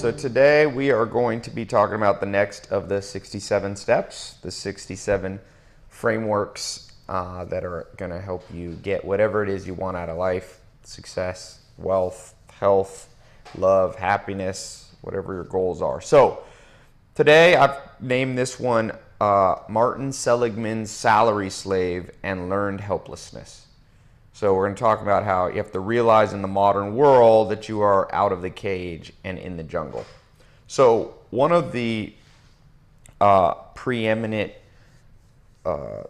so today we are going to be talking about the next of the 67 steps, the 67 frameworks that are going to help you get whatever it is you want out of life: success, wealth, health, love, happiness, whatever your goals are. So today I've named this one Martin Seligman's Salary Slave and Learned Helplessness. So we're going to talk about how you have to realize in the modern world that you are out of the cage and in the jungle. So one of the preeminent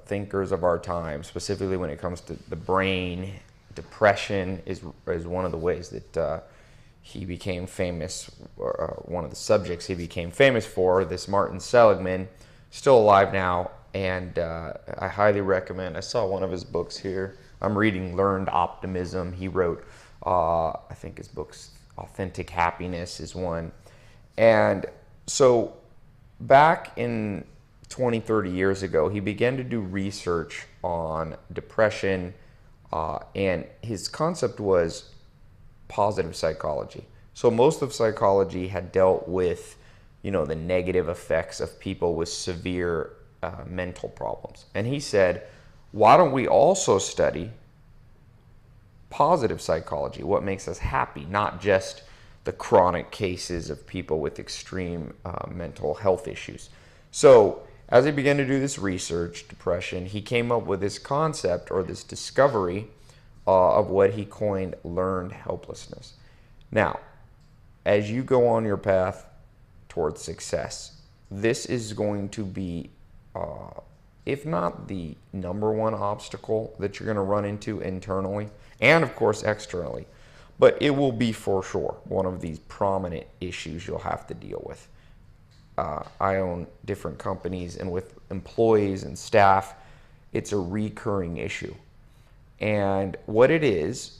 thinkers of our time, specifically when it comes to the brain, depression is one of the ways that he became famous, one of the subjects he became famous for, this Martin Seligman, still alive now, and I highly recommend. I saw one of his books here. I'm reading Learned Optimism. He wrote, I think his book's Authentic Happiness is one. And so back in 20, 30 years ago, he began to do research on depression, and his concept was positive psychology. So most of psychology had dealt with, the negative effects of people with severe mental problems. And he said, why don't we also study positive psychology, what makes us happy, not just the chronic cases of people with extreme mental health issues. So as he began to do this research, depression, he came up with this concept or this discovery of what he coined learned helplessness. Now, as you go on your path towards success, this is going to be if not the number one obstacle that you're going to run into internally and of course externally, but it will be for sure one of these prominent issues you'll have to deal with. I own different companies, and with employees and staff, it's a recurring issue. And what it is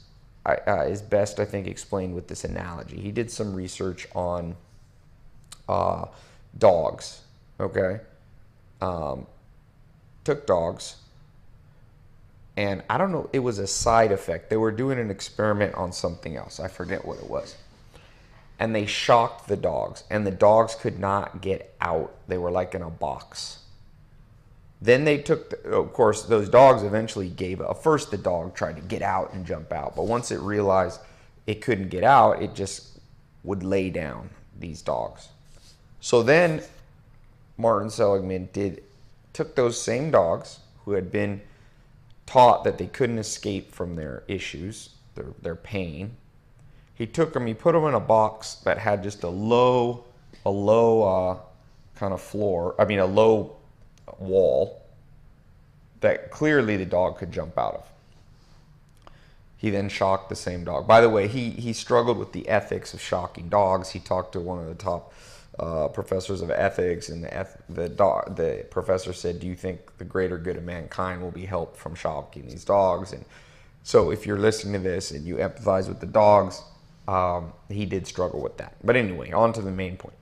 best, I think, explained with this analogy. He did some research on dogs, okay? Took dogs, and I don't know, it was a side effect. They were doing an experiment on something else. I forget what it was. And they shocked the dogs, and the dogs could not get out. They were like in a box. Then they took, of course, those dogs eventually gave up. First, the dog tried to get out and jump out, but once it realized it couldn't get out, it just would lay down, these dogs. So then Martin Seligman took those same dogs who had been taught that they couldn't escape from their issues, their pain. He took them, he put them in a box that had just a low kind of floor, a low wall that clearly the dog could jump out of. He then shocked the same dog. By the way, he struggled with the ethics of shocking dogs. He talked to one of the top professors of ethics, and the professor said, do you think the greater good of mankind will be helped from shocking these dogs? And so if you're listening to this and you empathize with the dogs, he did struggle with that. But anyway, on to the main point.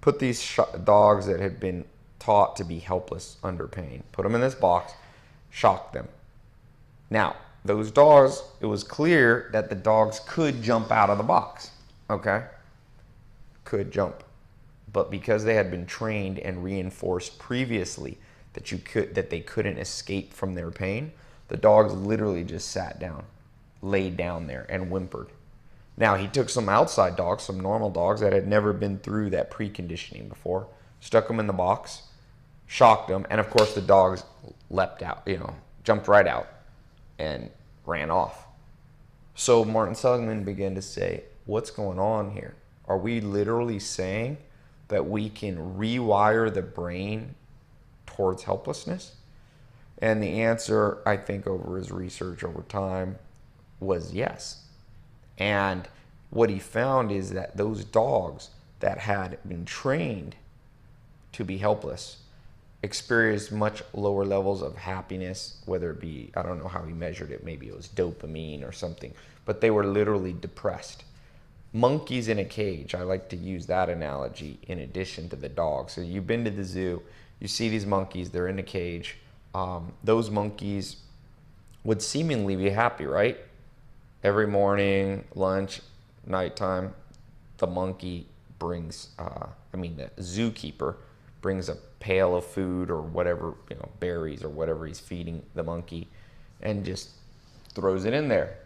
Put these dogs that had been taught to be helpless under pain, put them in this box, shock them. Now, those dogs, it was clear that the dogs could jump out of the box, okay? Could jump. But because they had been trained and reinforced previously that they couldn't escape from their pain, the dogs literally just sat down, laid down there, and whimpered. Now, he took some outside dogs, some normal dogs that had never been through that preconditioning before, stuck them in the box, shocked them, and of course the dogs leapt out, jumped right out and ran off. So Martin Seligman began to say, what's going on here? Are we literally saying that we can rewire the brain towards helplessness? And the answer, I think, over his research over time was yes. And what he found is that those dogs that had been trained to be helpless experienced much lower levels of happiness, whether it be, I don't know how he measured it, maybe it was dopamine or something, but they were literally depressed. Monkeys in a cage, I like to use that analogy in addition to the dogs. So you've been to the zoo, you see these monkeys, they're in a cage. Those monkeys would seemingly be happy, right? Every morning, lunch, nighttime, the monkey brings, the zookeeper brings a pail of food or whatever, berries or whatever he's feeding the monkey, and just throws it in there.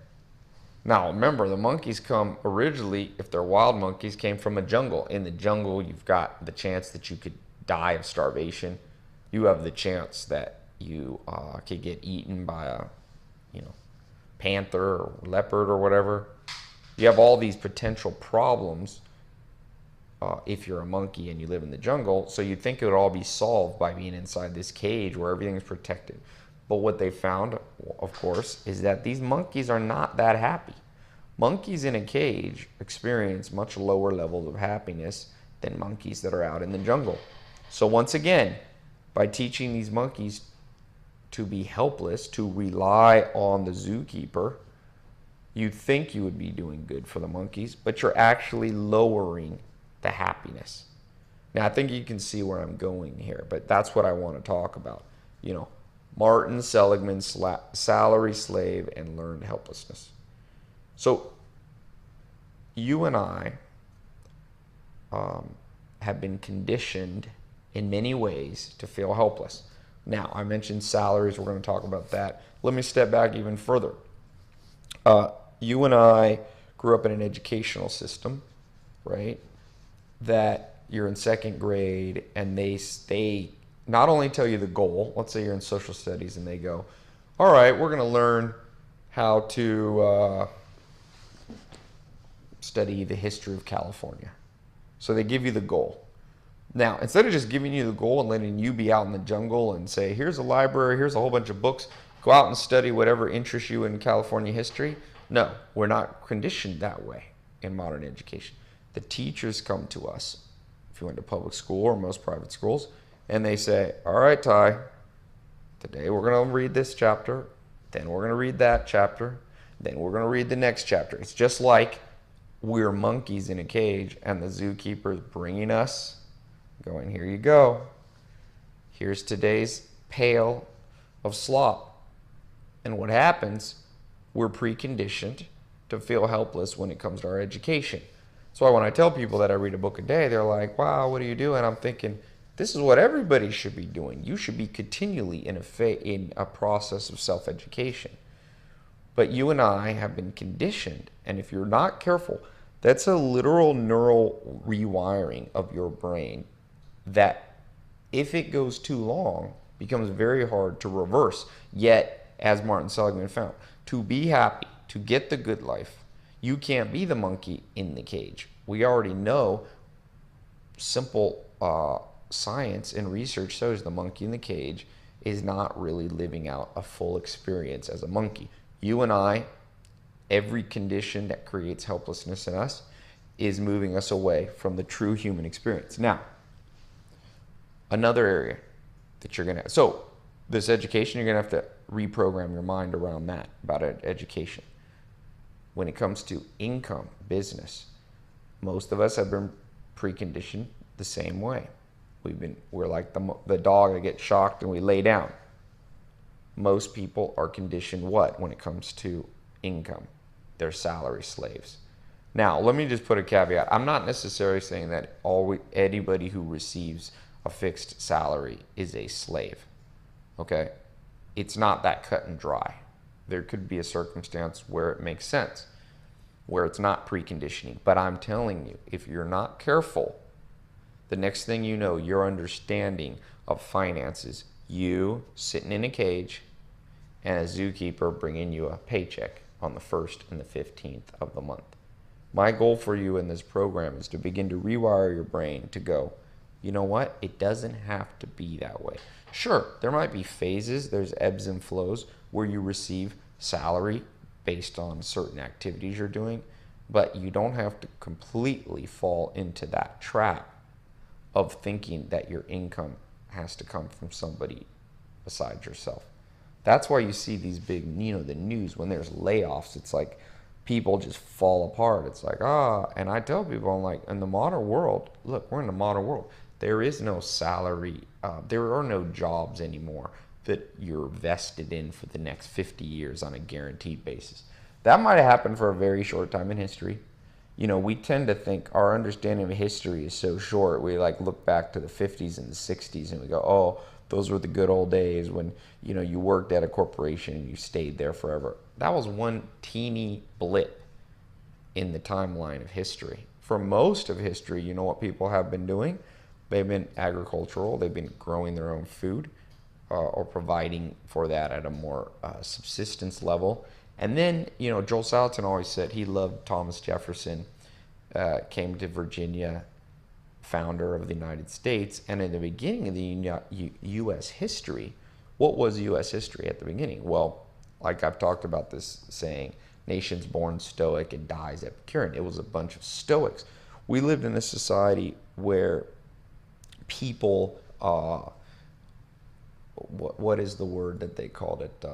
Now, remember, the monkeys come originally, if they're wild monkeys, came from a jungle. In the jungle, you've got the chance that you could die of starvation. You have the chance that you could get eaten by a, panther or leopard or whatever. You have all these potential problems if you're a monkey and you live in the jungle. So you'd think it would all be solved by being inside this cage where everything is protected. But what they found, of course, is that these monkeys are not that happy. Monkeys in a cage experience much lower levels of happiness than monkeys that are out in the jungle. So once again, by teaching these monkeys to be helpless, to rely on the zookeeper, you'd think you would be doing good for the monkeys, but you're actually lowering the happiness. Now, I think you can see where I'm going here, but that's what I want to talk about. Martin Seligman, salary slave and learned helplessness. So you and I have been conditioned in many ways to feel helpless. Now, I mentioned salaries. We're going to talk about that. Let me step back even further. You and I grew up in an educational system, right, that you're in second grade, and they not only tell you the goal. Let's say you're in social studies and they go, all right, we're going to learn how to study the history of California. So they give you the goal. Now, instead of just giving you the goal and letting you be out in the jungle and say, here's a library, here's a whole bunch of books, go out and study whatever interests you in California history. No, we're not conditioned that way in modern education. The teachers come to us, if you went to public school or most private schools, and they say, all right, Ty, today we're going to read this chapter, then we're going to read that chapter, then we're going to read the next chapter. It's just like we're monkeys in a cage, and the zookeeper is bringing us, going, here you go. Here's today's pail of slop. And what happens, we're preconditioned to feel helpless when it comes to our education. That's why when I tell people that I read a book a day, they're like, wow, what are you doing? I'm thinking, this is what everybody should be doing. You should be continually in a process of self-education. But you and I have been conditioned, and if you're not careful, that's a literal neural rewiring of your brain that, if it goes too long, becomes very hard to reverse. Yet, as Martin Seligman found, to be happy, to get the good life, you can't be the monkey in the cage. We already know simple science and research shows the monkey in the cage is not really living out a full experience as a monkey. You and I, every condition that creates helplessness in us is moving us away from the true human experience. Now, another area that you're going to, so this education, you're going to have to reprogram your mind around that, about education. When it comes to income, business, most of us have been preconditioned the same way. We're like the dog that gets shocked and we lay down. Most people are conditioned what when it comes to income? They're salary slaves. Now, let me just put a caveat. I'm not necessarily saying that anybody who receives a fixed salary is a slave. Okay? It's not that cut and dry. There could be a circumstance where it makes sense, where it's not preconditioning. But I'm telling you, if you're not careful, the next thing you know, your understanding of finances, you sitting in a cage and a zookeeper bringing you a paycheck on the 1st and the 15th of the month. My goal for you in this program is to begin to rewire your brain to go, you know what? It doesn't have to be that way. Sure, there might be phases, there's ebbs and flows where you receive salary based on certain activities you're doing, but you don't have to completely fall into that trap of thinking that your income has to come from somebody besides yourself. That's why you see these big, the news, when there's layoffs, it's like people just fall apart. It's like, and I tell people, I'm like, in the modern world, look, we're in the modern world. There is no salary, there are no jobs anymore that you're vested in for the next 50 years on a guaranteed basis. That might have happened for a very short time in history. We tend to think our understanding of history is so short. We like look back to the 50s and the 60s and we go, oh, those were the good old days when, you worked at a corporation and you stayed there forever. That was one teeny blip in the timeline of history. For most of history, you know what people have been doing? They've been agricultural. They've been growing their own food or providing for that at a more subsistence level. And then, Joel Salatin always said he loved Thomas Jefferson, came to Virginia, founder of the United States. And in the beginning of the U.S. history, what was U.S. history at the beginning? Well, like I've talked about this saying, nation's born stoic and dies Epicurean. It was a bunch of Stoics. We lived in a society where people, what is the word that they called it?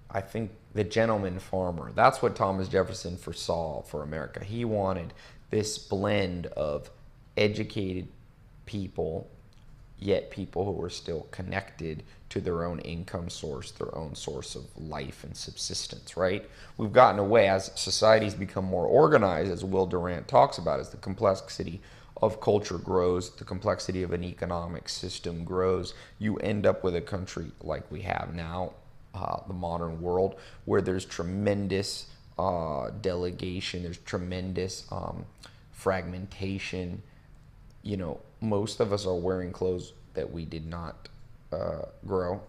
I think the gentleman farmer. That's what Thomas Jefferson foresaw for America. He wanted this blend of educated people, yet people who were still connected to their own income source, their own source of life and subsistence, right? We've gotten away as societies become more organized, as Will Durant talks about, as the complexity of culture grows, the complexity of an economic system grows, you end up with a country like we have now, the modern world, where there's tremendous delegation, there's tremendous fragmentation. Most of us are wearing clothes that we did not grow.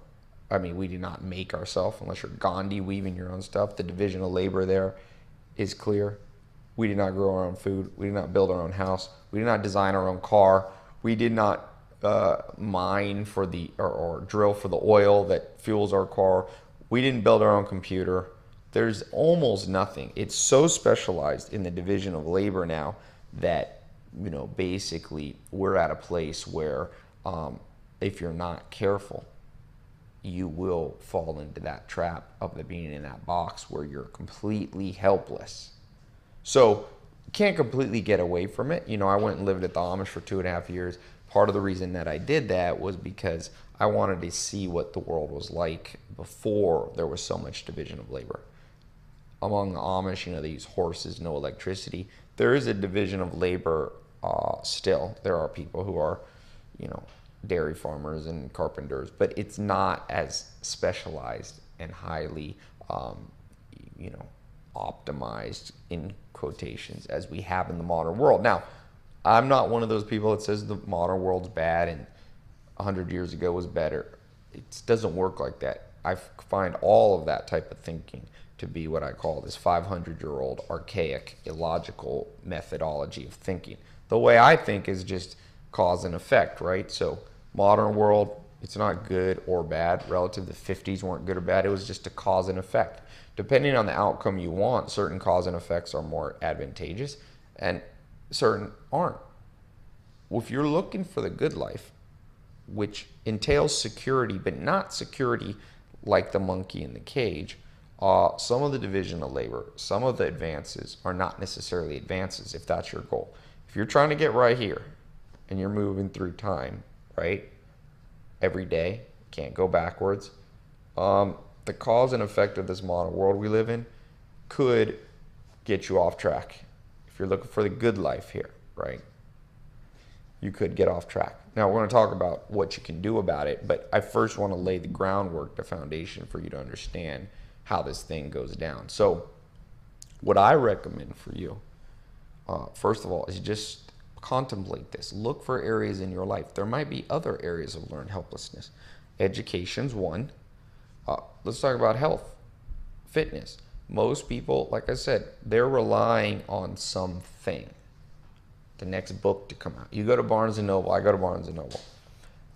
I mean, we did not make ourselves, unless you're Gandhi weaving your own stuff. The division of labor there is clear. We did not grow our own food. We did not build our own house. We did not design our own car. We did not mine for or drill for the oil that fuels our car. We didn't build our own computer. There's almost nothing. It's so specialized in the division of labor now that, basically we're at a place where if you're not careful, you will fall into that trap of being in that box where you're completely helpless. So you can't completely get away from it. I went and lived at the Amish for 2.5 years. Part of the reason that I did that was because I wanted to see what the world was like before there was so much division of labor. Among the Amish, they use horses, no electricity. There is a division of labor still. There are people who are, dairy farmers and carpenters, but it's not as specialized and highly, optimized in quotations as we have in the modern world. Now, I'm not one of those people that says the modern world's bad and 100 years ago was better. It doesn't work like that. I find all of that type of thinking to be what I call this 500-year-old archaic, illogical methodology of thinking. The way I think is just cause and effect, right? So modern world, it's not good or bad. Relative, the 50s weren't good or bad. It was just a cause and effect. Depending on the outcome you want, certain cause and effects are more advantageous and certain aren't. If you're looking for the good life, which entails security, but not security like the monkey in the cage, some of the division of labor, some of the advances are not necessarily advances if that's your goal. If you're trying to get right here and you're moving through time, right, every day, can't go backwards, the cause and effect of this modern world we live in could get you off track. If you're looking for the good life here, right, you could get off track. Now, we're going to talk about what you can do about it, but I first want to lay the groundwork, the foundation for you to understand how this thing goes down. So what I recommend for you, first of all, is just contemplate this. Look for areas in your life. There might be other areas of learned helplessness. Education's one. Let's talk about health, fitness. Most people, like I said, they're relying on something. The next book to come out. You go to Barnes & Noble. I go to Barnes & Noble.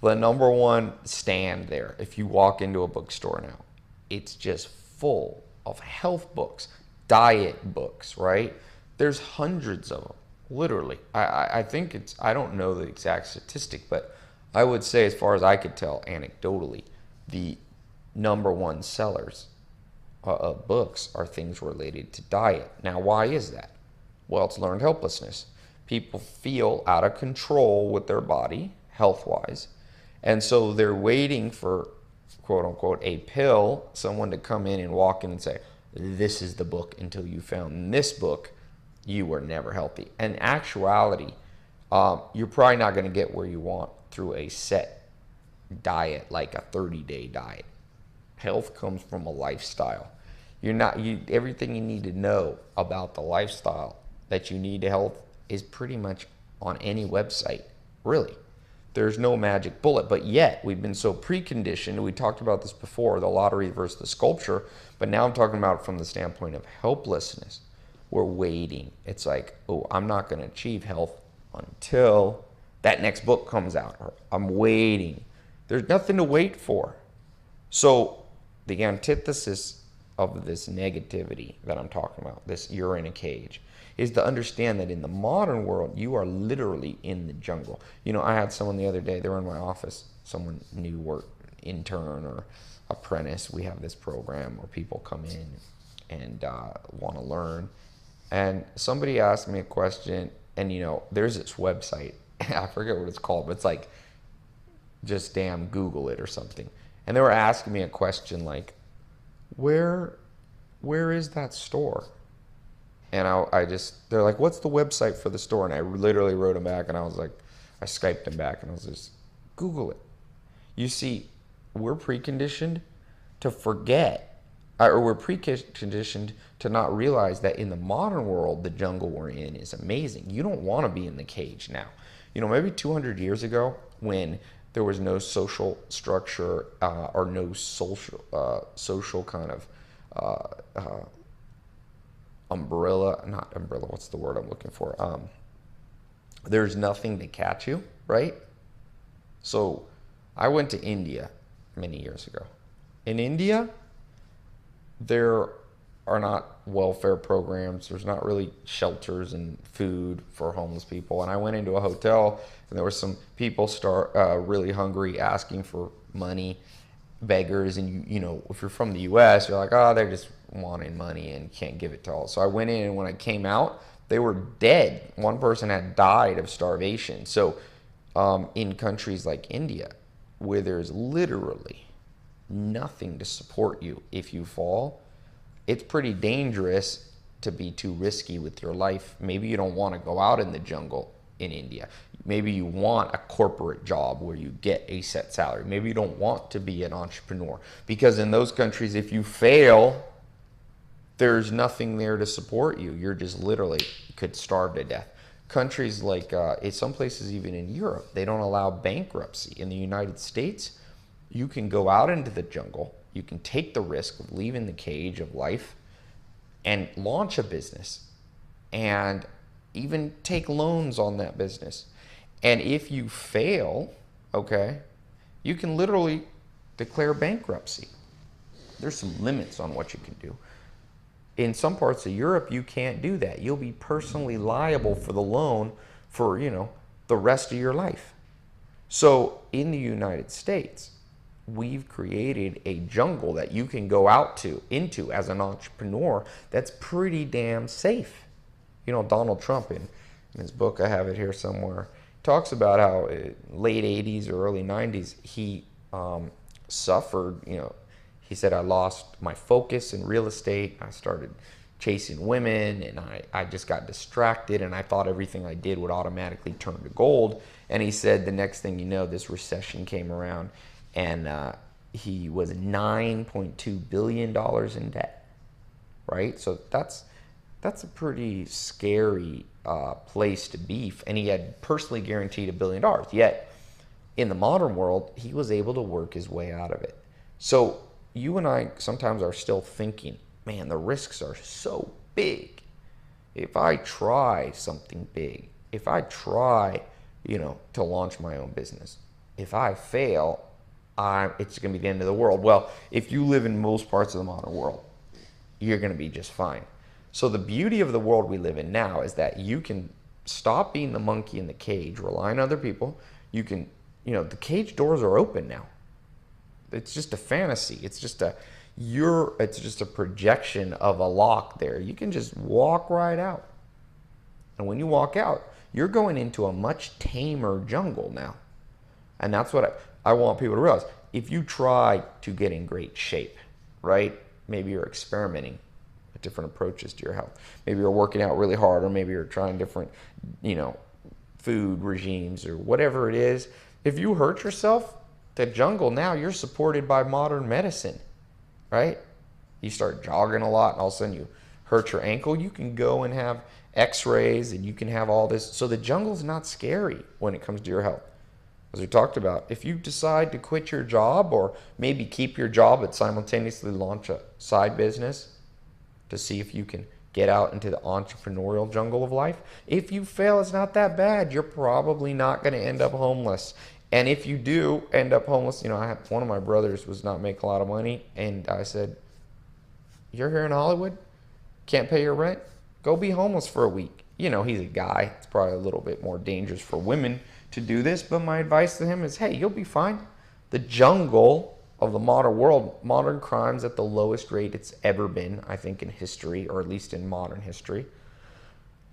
The number one stand there, if you walk into a bookstore now, it's just full of health books, diet books, right? There's hundreds of them, literally. I think I don't know the exact statistic, but I would say, as far as I could tell anecdotally, the number one sellers of books are things related to diet. Now, why is that? Well, it's learned helplessness. People feel out of control with their body, health-wise, and so they're waiting for, quote-unquote, a pill, someone to come in and walk in and say, this is the book until you found this book, you are never healthy. In actuality, you're probably not going to get where you want through a set diet, like a 30-day diet. Health comes from a lifestyle. Everything you need to know about the lifestyle that you need to health is pretty much on any website, really. There's no magic bullet, but yet we've been so preconditioned. We talked about this before, the lottery versus the sculpture, but now I'm talking about it from the standpoint of helplessness. We're waiting. It's like, oh, I'm not going to achieve health until that next book comes out. Or I'm waiting. There's nothing to wait for. So the antithesis of this negativity that I'm talking about, this you're in a cage, is to understand that in the modern world, you are literally in the jungle. You know, I had someone the other day, they were in my office, someone new work, intern or apprentice. We have this program where people come in and want to learn. And somebody asked me a question, and you know, there's this website, I forget what it's called, but it's like, just damn Google it or something. And they were asking me a question like, where is that store? And they're like, what's the website for the store? And I literally wrote them back, and I was like, I Skyped them back, and I was just, Google it. You see, we're preconditioned to forget, or we're preconditioned to not realize that in the modern world, the jungle we're in is amazing. You don't want to be in the cage now. You know, maybe 200 years ago, when there was no social structure or no social kind of not umbrella, what's the word I'm looking for? There's nothing to catch you, right? So I went to India many years ago. In India, there are not welfare programs. There's not really shelters and food for homeless people. And I went into a hotel, and there were some people really hungry, asking for money, beggars. And you know, if you're from the U.S., you're like, oh, they're just wanting money and can't give it to all. So I went in, and when I came out, they were dead. One person had died of starvation. So in countries like India, where there's literally nothing to support you if you fall, it's pretty dangerous to be too risky with your life. Maybe you don't want to go out in the jungle in India. Maybe you want a corporate job where you get a set salary. Maybe you don't want to be an entrepreneur, because in those countries, if you fail, there's nothing there to support you. You're just literally could starve to death. Countries like, in some places even in Europe, they don't allow bankruptcy. In the United States, you can go out into the jungle, you can take the risk of leaving the cage of life and launch a business and even take loans on that business. And if you fail, okay, you can literally declare bankruptcy. There's some limits on what you can do. In some parts of Europe, you can't do that. You'll be personally liable for the loan for, you know, the rest of your life. So in the United States, we've created a jungle that you can go into as an entrepreneur that's pretty damn safe. You know, Donald Trump, in his book, I have it here somewhere, talks about how late 80s or early 90s, he suffered, you know, he said, I lost my focus in real estate. I started chasing women, and I just got distracted, and I thought everything I did would automatically turn to gold. And he said the next thing you know, this recession came around, and he was $9.2 billion in debt, right? So that's a pretty scary place to be. And he had personally guaranteed $1 billion. Yet, in the modern world, he was able to work his way out of it. So you and I sometimes are still thinking, man, the risks are so big. If I try something big, if I try, you know, to launch my own business, if I fail, it's going to be the end of the world. Well, if you live in most parts of the modern world, you're going to be just fine. So the beauty of the world we live in now is that you can stop being the monkey in the cage, rely on other people. You can, you know, the cage doors are open now. It's just a fantasy. It's just a projection of a lock there. You can just walk right out. And when you walk out, you're going into a much tamer jungle now. And that's what I want people to realize. If you try to get in great shape, right? Maybe you're experimenting different approaches to your health. Maybe you're working out really hard, or maybe you're trying different, food regimes or whatever it is. If you hurt yourself, the jungle now, you're supported by modern medicine, right? You start jogging a lot and all of a sudden you hurt your ankle, you can go and have x-rays and you can have all this. So the jungle's not scary when it comes to your health. As we talked about, if you decide to quit your job or maybe keep your job but simultaneously launch a side business to see if you can get out into the entrepreneurial jungle of life, if you fail, it's not that bad. You're probably not going to end up homeless. And if you do end up homeless, I had one of my brothers was not making a lot of money, and I said, "You're here in Hollywood, can't pay your rent? Go be homeless for a week." He's a guy. It's probably a little bit more dangerous for women to do this, but my advice to him is, hey, you'll be fine. The jungle of the modern world, modern crime's at the lowest rate it's ever been, I think, in history, or at least in modern history.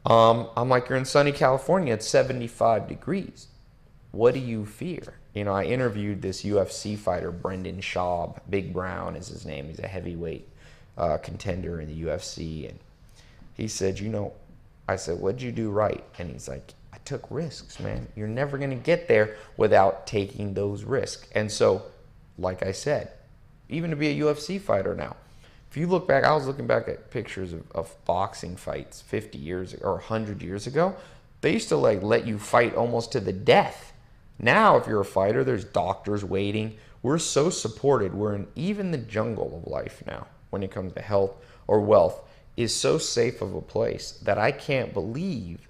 I'm like, you're in sunny California, it's 75 degrees. What do you fear? I interviewed this UFC fighter, Brendan Schaub. Big Brown is his name. He's a heavyweight contender in the UFC. And he said, I said, what'd you do right? And he's like, I took risks, man. You're never going to get there without taking those risks. And so, like I said, even to be a UFC fighter now, if you look back, I was looking back at pictures of boxing fights 50 years ago or 100 years ago. They used to let you fight almost to the death. Now, if you're a fighter, there's doctors waiting. We're so supported. We're in even the jungle of life now when it comes to health or wealth is so safe of a place that I can't believe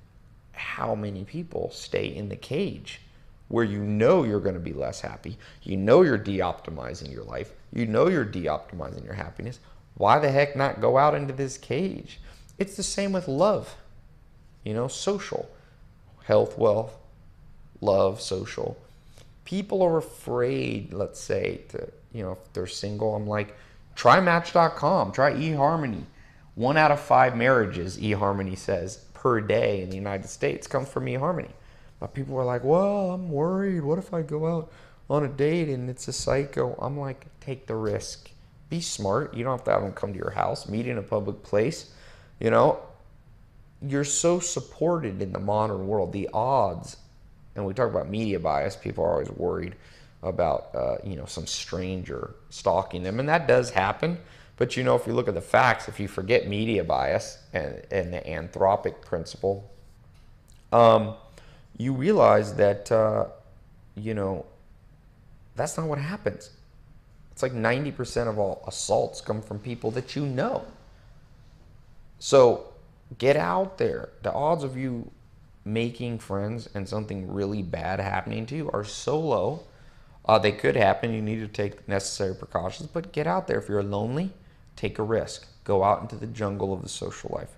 how many people stay in the cage where you're going to be less happy. You're de-optimizing your life. You're de-optimizing your happiness. Why the heck not go out into this cage? It's the same with love. Social. Health, wealth, love, social. People are afraid, let's say, to, if they're single, I'm like, try Match.com, try eHarmony. 1 out of 5 marriages, eHarmony says, per day in the United States comes from eHarmony. But people are like, well, I'm worried. What if I go out on a date and it's a psycho? I'm like, take the risk. Be smart. You don't have to have them come to your house. Meet in a public place. You're so supported in the modern world. The odds, and we talk about media bias, people are always worried about, some stranger stalking them. And that does happen. But, if you look at the facts, if you forget media bias and the anthropic principle, you realize that, that's not what happens. It's like 90% of all assaults come from people that you know. So get out there. The odds of you making friends and something really bad happening to you are so low. They could happen. You need to take necessary precautions, but get out there. If you're lonely, take a risk. Go out into the jungle of the social life.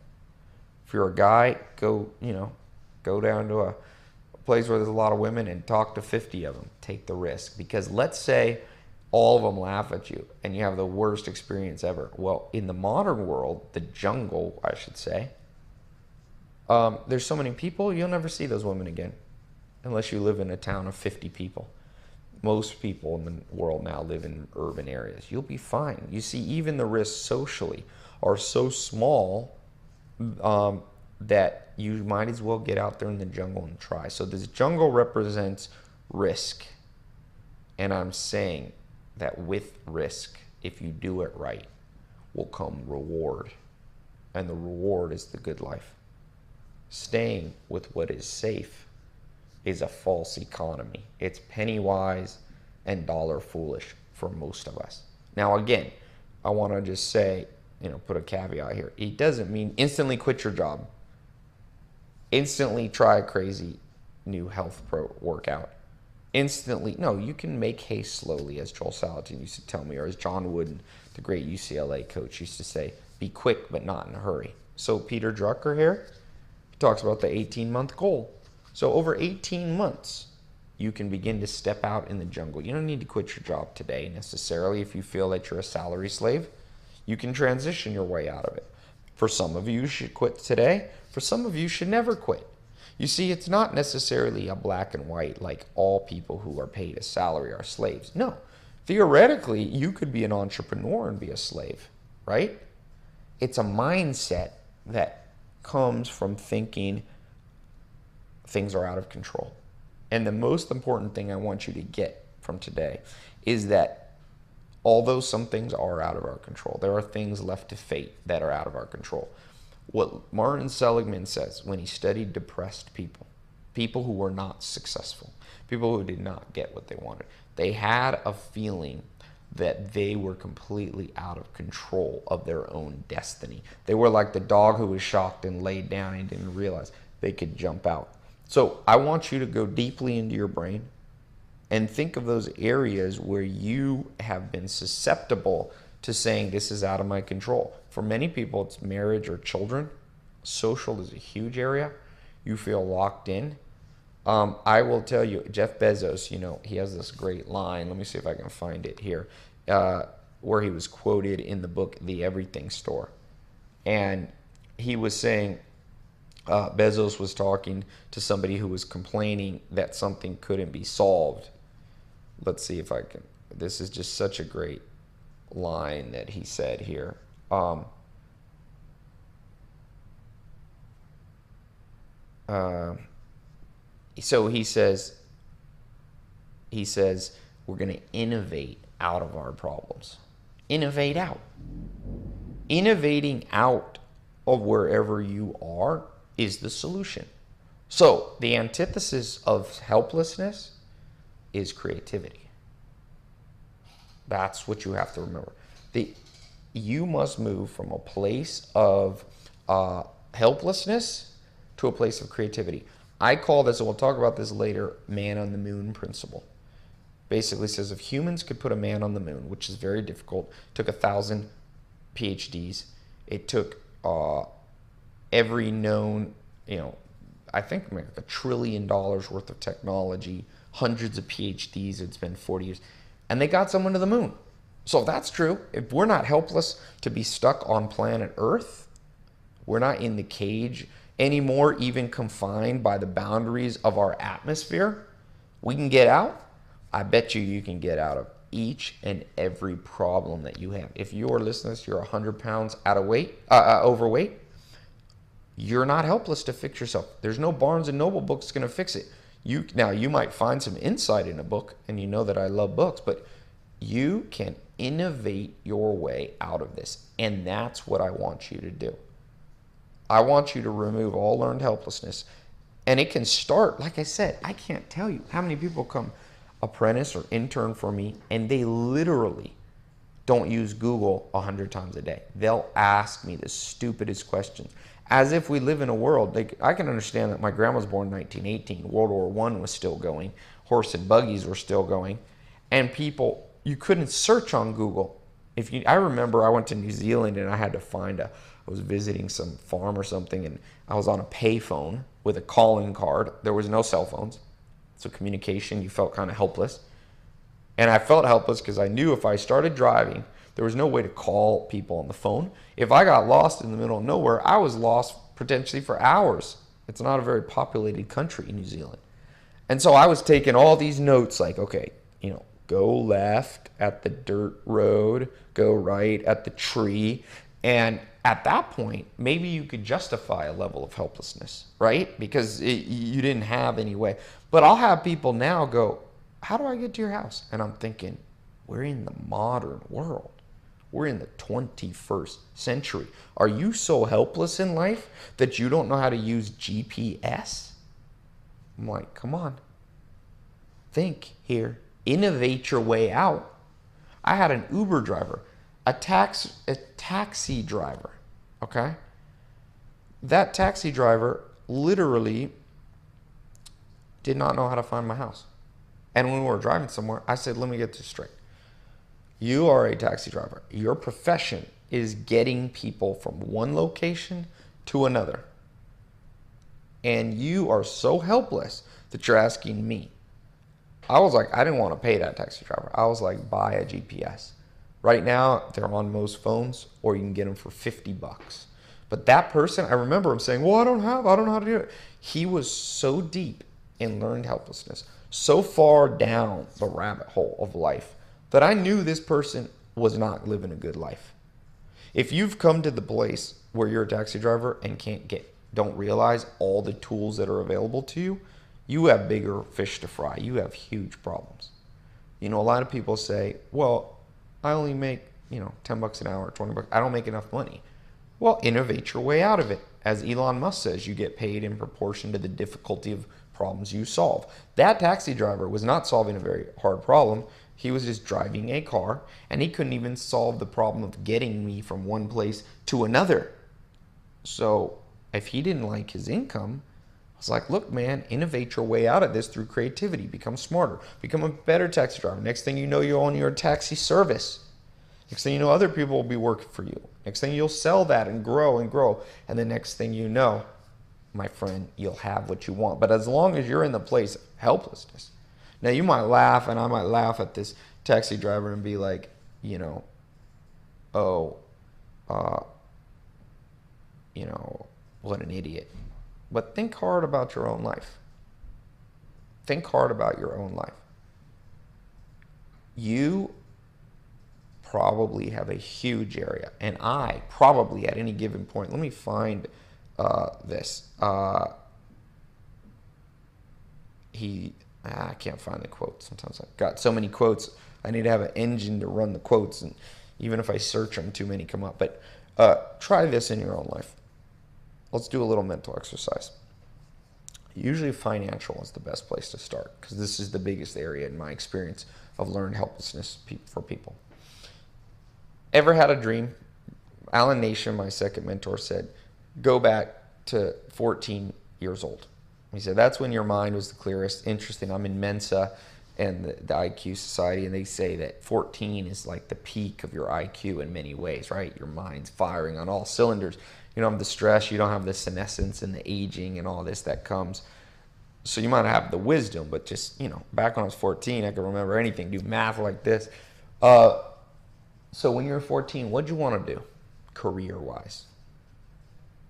If you're a guy, go down to a place where there's a lot of women and talk to 50 of them. Take the risk. Because let's say all of them laugh at you and you have the worst experience ever. Well, in the modern world, the jungle, I should say, there's so many people, you'll never see those women again unless you live in a town of 50 people. Most people in the world now live in urban areas. You'll be fine. You see, even the risks socially are so small that you might as well get out there in the jungle and try. So this jungle represents risk. And I'm saying that with risk, if you do it right, will come reward. And the reward is the good life. Staying with what is safe is a false economy. It's penny wise and dollar foolish for most of us. Now, again, I want to just say, put a caveat here. It doesn't mean instantly quit your job. Instantly try a crazy new health workout. Instantly, no, you can make haste slowly, as Joel Salatin used to tell me, or as John Wooden, the great UCLA coach, used to say, be quick but not in a hurry. So Peter Drucker here, he talks about the 18-month goal. So over 18 months, you can begin to step out in the jungle. You don't need to quit your job today necessarily if you feel that you're a salary slave. You can transition your way out of it. For some of you should quit today. For some of you should never quit. You see, it's not necessarily a black and white like all people who are paid a salary are slaves. No. Theoretically, you could be an entrepreneur and be a slave, right? It's a mindset that comes from thinking things are out of control. And the most important thing I want you to get from today is that although some things are out of our control, there are things left to fate that are out of our control. What Martin Seligman says when he studied depressed people, people who were not successful, people who did not get what they wanted, they had a feeling that they were completely out of control of their own destiny. They were like the dog who was shocked and laid down and didn't realize they could jump out. So I want you to go deeply into your brain and think of those areas where you have been susceptible to saying this is out of my control. For many people, it's marriage or children. Social is a huge area. You feel locked in. I will tell you, Jeff Bezos, he has this great line. Let me see if I can find it here, where he was quoted in the book, The Everything Store. And he was saying, Bezos was talking to somebody who was complaining that something couldn't be solved. Let's see if I can. This is just such a great line that he said here. So he says, we're going to innovate out of our problems. Innovate out. Innovating out of wherever you are is the solution. So the antithesis of helplessness is creativity. That's what you have to remember. You must move from a place of helplessness to a place of creativity. I call this, and we'll talk about this later, man on the moon principle. Basically says if humans could put a man on the moon, which is very difficult, took 1,000 PhDs, it took every known, I think like $1 trillion worth of technology, hundreds of PhDs, it's been 40 years, and they got someone to the moon. So if that's true, if we're not helpless to be stuck on planet Earth, we're not in the cage anymore, even confined by the boundaries of our atmosphere, we can get out. I bet you can get out of each and every problem that you have. If you're listening to this, you're 100 pounds overweight, you're not helpless to fix yourself. There's no Barnes and Noble book that's going to fix it. Now, you might find some insight in a book, and you know that I love books, but you can innovate your way out of this, and that's what I want you to do. I want you to remove all learned helplessness, and it can start, like I said, I can't tell you how many people come apprentice or intern for me, and they literally don't use Google 100 times a day. They'll ask me the stupidest questions, as if we live in a world. I can understand that my grandma was born in 1918. World War I was still going. Horse and buggies were still going. And people, you couldn't search on Google. I remember I went to New Zealand and I had to find I was visiting some farm or something, and I was on a payphone with a calling card. There was no cell phones. So communication, you felt kind of helpless. And I felt helpless because I knew if I started driving, there was no way to call people on the phone. If I got lost in the middle of nowhere, I was lost potentially for hours. It's not a very populated country, New Zealand. And so I was taking all these notes like, okay, go left at the dirt road, go right at the tree. And at that point, maybe you could justify a level of helplessness, right? Because you didn't have any way. But I'll have people now go, how do I get to your house? And I'm thinking, we're in the modern world. We're in the 21st century. Are you so helpless in life that you don't know how to use GPS? I'm like, come on. Think here. Innovate your way out. I had an Uber driver, a taxi driver, okay? That taxi driver literally did not know how to find my house. And when we were driving somewhere, I said, let me get this straight. You are a taxi driver. Your profession is getting people from one location to another. And you are so helpless that you're asking me. I was like, I didn't want to pay that taxi driver. I was like, buy a GPS. Right now, they're on most phones, or you can get them for $50. But that person, I remember him saying, well, I don't know how to do it. He was so deep in learned helplessness, so far down the rabbit hole of life, that I knew this person was not living a good life. If you've come to the place where you're a taxi driver and don't realize all the tools that are available to you, you have bigger fish to fry. You have huge problems. A lot of people say, well, I only make, $10 an hour, $20. I don't make enough money. Well, innovate your way out of it. As Elon Musk says, you get paid in proportion to the difficulty of problems you solve. That taxi driver was not solving a very hard problem. He was just driving a car, and he couldn't even solve the problem of getting me from one place to another. So if he didn't like his income, I was like, look, man, innovate your way out of this through creativity. Become smarter. Become a better taxi driver. Next thing you know, you own your taxi service. Next thing you know, other people will be working for you. Next thing you'll sell that and grow and grow. And the next thing you know, my friend, you'll have what you want. But as long as you're in the place of helplessness. Now, you might laugh, and I might laugh at this taxi driver and be like, what an idiot. But think hard about your own life. Think hard about your own life. You probably have a huge area, and I probably at any given point, let me find this. I can't find the quote. Sometimes I've got so many quotes, I need to have an engine to run the quotes, and even if I search them, too many come up. But try this in your own life. Let's do a little mental exercise. Usually financial is the best place to start, because this is the biggest area in my experience of learned helplessness for people. Ever had a dream? Alan Nation, my second mentor, said, go back to 14 years old. He said, that's when your mind was the clearest. Interesting. I'm in Mensa and the IQ Society, and they say that 14 is like the peak of your IQ in many ways, right? Your mind's firing on all cylinders. You don't have the stress. You don't have the senescence and the aging and all this that comes. So you might have the wisdom, but just, back when I was 14, I could remember anything, do math like this. So when you were 14, what'd you want to do career-wise?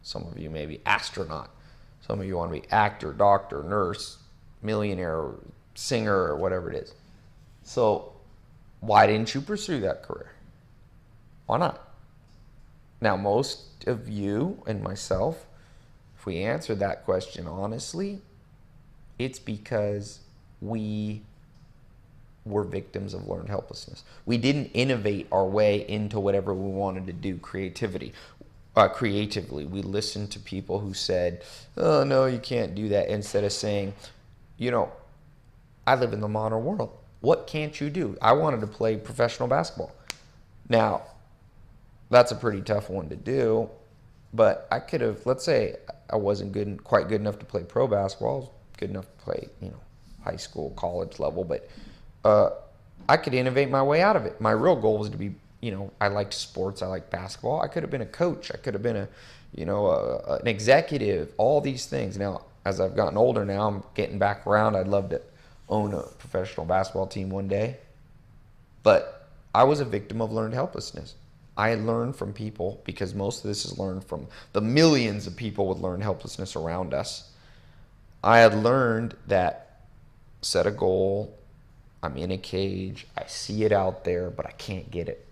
Some of you maybe astronaut. Some of you want to be actor, doctor, nurse, millionaire, singer, or whatever it is. So why didn't you pursue that career? Why not? Now, most of you and myself, if we answer that question honestly, it's because we were victims of learned helplessness. We didn't innovate our way into whatever we wanted to do creatively. We listened to people who said, oh, no, you can't do that, instead of saying, I live in the modern world. What can't you do? I wanted to play professional basketball. Now, that's a pretty tough one to do, but I could have, let's say I wasn't quite good enough to play pro basketball. I was good enough to play, high school, college level, but I could innovate my way out of it. My real goal was to be, I liked sports. I liked basketball. I could have been a coach. I could have been an executive, all these things. Now, as I've gotten older now, I'm getting back around. I'd love to own a professional basketball team one day. But I was a victim of learned helplessness. I learned from people, because most of this is learned from the millions of people with learned helplessness around us. I had learned that set a goal, I'm in a cage, I see it out there, but I can't get it.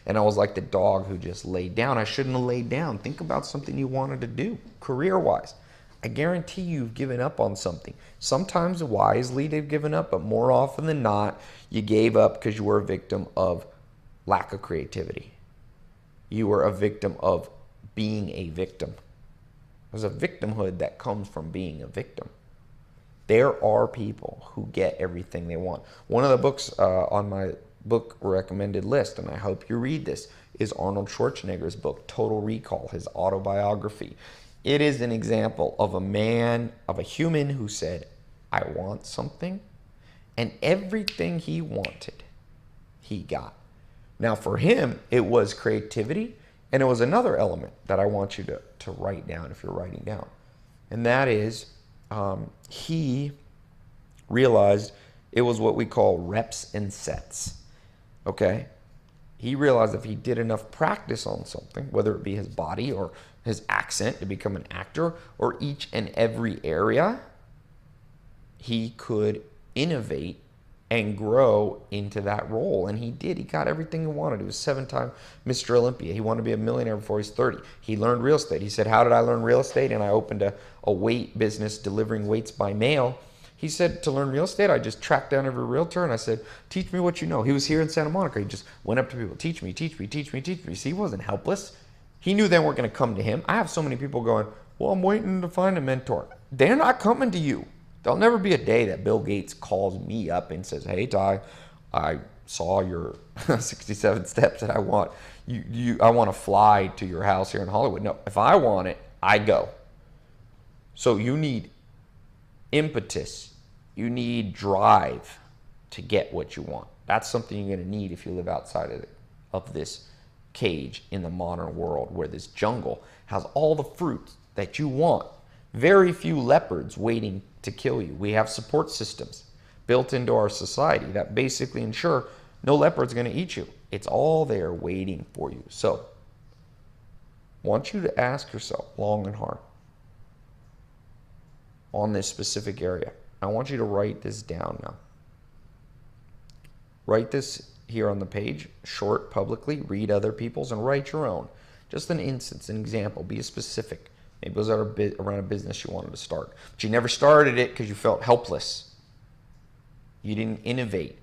And I was like the dog who just laid down. I shouldn't have laid down. Think about something you wanted to do career-wise. I guarantee you've given up on something. Sometimes wisely they've given up, but more often than not, you gave up because you were a victim of lack of creativity. You were a victim of being a victim. There's a victimhood that comes from being a victim. There are people who get everything they want. One of the books on my book recommended list, and I hope you read this, is Arnold Schwarzenegger's book, Total Recall, his autobiography. It is an example of a human who said, I want something, and everything he wanted, he got. Now for him, it was creativity, and it was another element that I want you to write down if you're writing down. And that is, he realized it was what we call reps and sets. Okay? He realized if he did enough practice on something, whether it be his body or his accent to become an actor, or each and every area, he could innovate and grow into that role. And he did. He got everything he wanted. He was 7-time Mr. Olympia. He wanted to be a millionaire before he's 30. He learned real estate. He said, how did I learn real estate? And I opened a weight business delivering weights by mail. He said, to learn real estate, I just tracked down every realtor and I said, teach me what you know. He was here in Santa Monica. He just went up to people, teach me, teach me, teach me, teach me. See, he wasn't helpless. He knew they weren't going to come to him. I have so many people going, well, I'm waiting to find a mentor. They're not coming to you. There'll never be a day that Bill Gates calls me up and says, hey, Ty, I saw your 67 steps and I want I want to fly to your house here in Hollywood. No, if I want it, I go. So you need impetus. You need drive to get what you want. That's something you're going to need if you live outside of this cage in the modern world, where this jungle has all the fruits that you want. Very few leopards waiting to kill you. We have support systems built into our society that basically ensure no leopard's going to eat you. It's all there waiting for you. So I want you to ask yourself long and hard on this specific area. I want you to write this down now. Write this here on the page, short, publicly, read other people's, and write your own. Just an instance, an example, be specific. Maybe it was around a business you wanted to start, but you never started it because you felt helpless. You didn't innovate.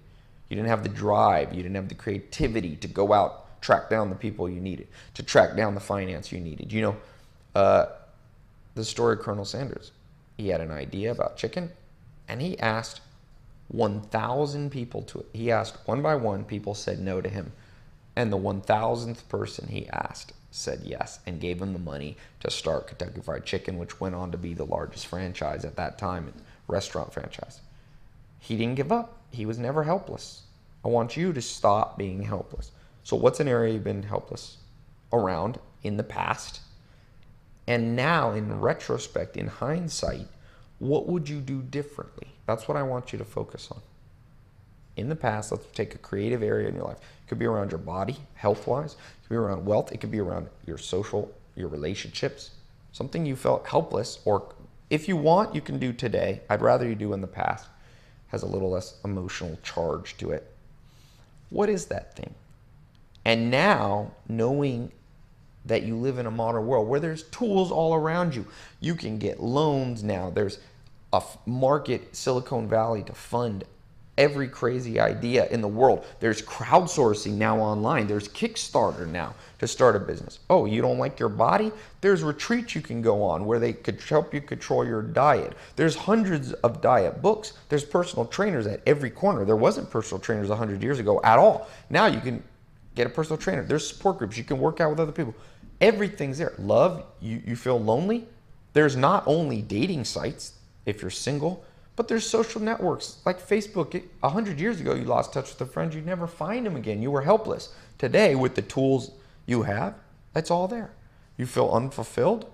You didn't have the drive. You didn't have the creativity to go out, track down the people you needed, to track down the finance you needed. You know, the story of Colonel Sanders. He had an idea about chicken, and he asked 1,000 people to it. He asked one by one, people said no to him. And the 1,000th person he asked said yes and gave him the money to start Kentucky Fried Chicken, which went on to be the largest franchise at that time, restaurant franchise. He didn't give up. He was never helpless. I want you to stop being helpless. So what's an area you've been helpless around in the past? And now, in retrospect, in hindsight, what would you do differently? That's what I want you to focus on. In the past, let's take a creative area in your life. It could be around your body, health-wise. It could be around wealth. It could be around your social, your relationships. Something you felt helpless, or if you want, you can do today. I'd rather you do in the past. Has a little less emotional charge to it. What is that thing? And now, knowing that you live in a modern world where there's tools all around you. You can get loans now. There's a market, Silicon Valley, to fund every crazy idea in the world. There's crowdsourcing now online. There's Kickstarter now to start a business. Oh, you don't like your body? There's retreats you can go on where they could help you control your diet. There's hundreds of diet books. There's personal trainers at every corner. There wasn't personal trainers 100 years ago at all. Now you can get a personal trainer. There's support groups. You can work out with other people. Everything's there. Love, you feel lonely? There's not only dating sites if you're single, but there's social networks like Facebook. 100 years ago, you lost touch with a friend. You'd never find them again. You were helpless. Today, with the tools you have, that's all there. You feel unfulfilled?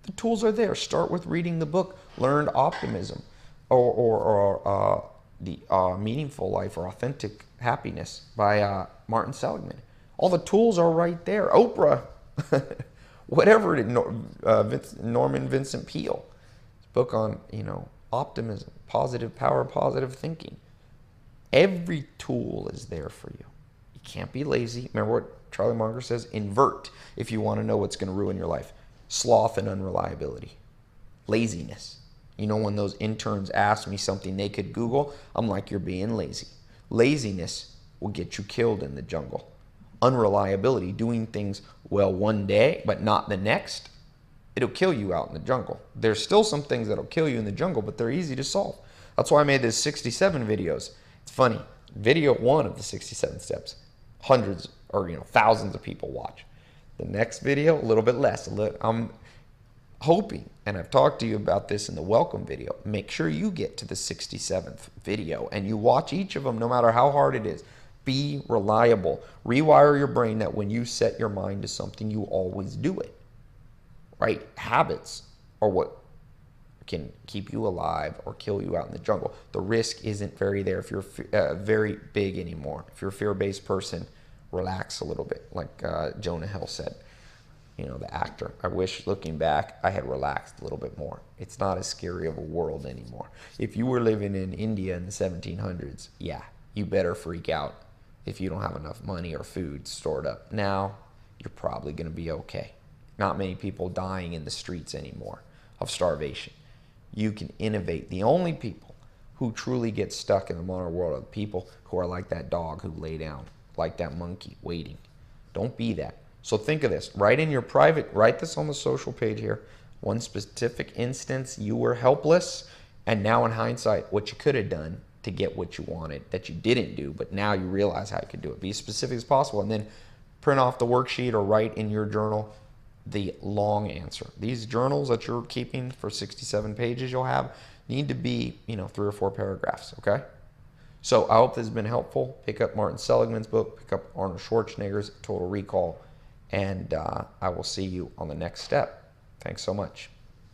The tools are there. Start with reading the book, Learned Optimism, or The Meaningful Life or Authentic Happiness by Martin Seligman. All the tools are right there. Oprah, whatever it is, Norman Vincent Peale, book on, optimism, positive power, positive thinking. Every tool is there for you. You can't be lazy. Remember what Charlie Munger says? Invert if you want to know what's going to ruin your life. Sloth and unreliability. Laziness. When those interns ask me something they could Google, I'm like, you're being lazy. Laziness will get you killed in the jungle. Unreliability, doing things well one day but not the next, it'll kill you out in the jungle. There's still some things that'll kill you in the jungle, but they're easy to solve. That's why I made this 67 videos. It's funny. Video 1 of the 67 steps, hundreds or thousands of people watch. The next video, a little bit less. I'm hoping, and I've talked to you about this in the welcome video, make sure you get to the 67th video and you watch each of them no matter how hard it is. Be reliable. Rewire your brain that when you set your mind to something, you always do it. Right? Habits are what can keep you alive or kill you out in the jungle. The risk isn't very there if you're very big anymore. If you're a fear-based person, relax a little bit, like Jonah Hill said. the actor. I wish, looking back, I had relaxed a little bit more. It's not as scary of a world anymore. If you were living in India in the 1700s, yeah, you better freak out if you don't have enough money or food stored up. Now, you're probably going to be okay. Not many people dying in the streets anymore of starvation. You can innovate. The only people who truly get stuck in the modern world are the people who are like that dog who lay down, like that monkey waiting. Don't be that. So think of this. Write this on the social page here. One specific instance you were helpless, and now in hindsight, what you could have done to get what you wanted that you didn't do, but now you realize how you could do it. Be as specific as possible, and then print off the worksheet or write in your journal the long answer. These journals that you're keeping for 67 pages you'll have need to be, 3 or 4 paragraphs, okay? So I hope this has been helpful. Pick up Martin Seligman's book, pick up Arnold Schwarzenegger's Total Recall, and I will see you on the next step. Thanks so much.